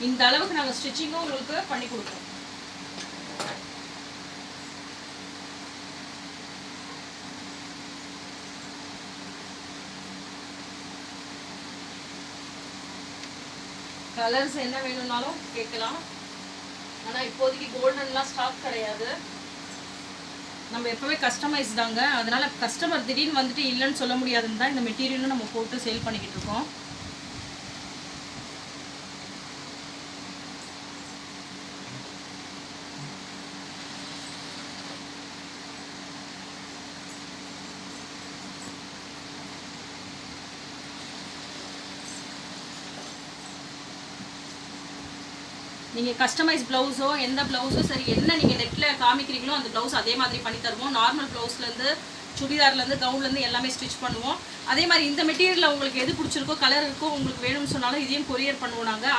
இந்த அளவுக்கு நாங்கள் ஸ்டிச்சிங்கும் உங்களுக்கு பண்ணி கொடுப்போம். கலர்ஸ் என்ன வேணும்னாலும் கேட்கலாம். ஆனால் இப்போதைக்கு கோல்டன்லாம் ஸ்டாக் கிடையாது. நம்ம எப்போவே கஸ்டமைஸ் தாங்க. அதனால் கஸ்டமர் திடீர்னு வந்துட்டு இல்லைன்னு சொல்ல முடியாதுன்னு தான் இந்த மெட்டீரியலும் நம்ம போட்டு சேல் பண்ணிக்கிட்டு இருக்கோம். நீங்கள் கஸ்டமைஸ் ப்ளவுஸோ எந்த ப்ளவுஸோ சரி, என்ன நீங்கள் நெட்டில் காமிக்கிறீங்களோ அந்த ப்ளவுஸ் அதே மாதிரி பண்ணி தருவோம். நார்மல் ப்ளவுஸ்லேருந்து சுடிதார்லேருந்து கவுன்லேருந்து எல்லாமே ஸ்டிச் பண்ணுவோம். அதே மாதிரி இந்த மெட்டீரியலில் உங்களுக்கு எது பிடிச்சிருக்கோ கலர் இருக்கோ உங்களுக்கு வேணும்னு சொன்னாலும் இதையும் கொரியர் பண்ணுவோம் நாங்கள்.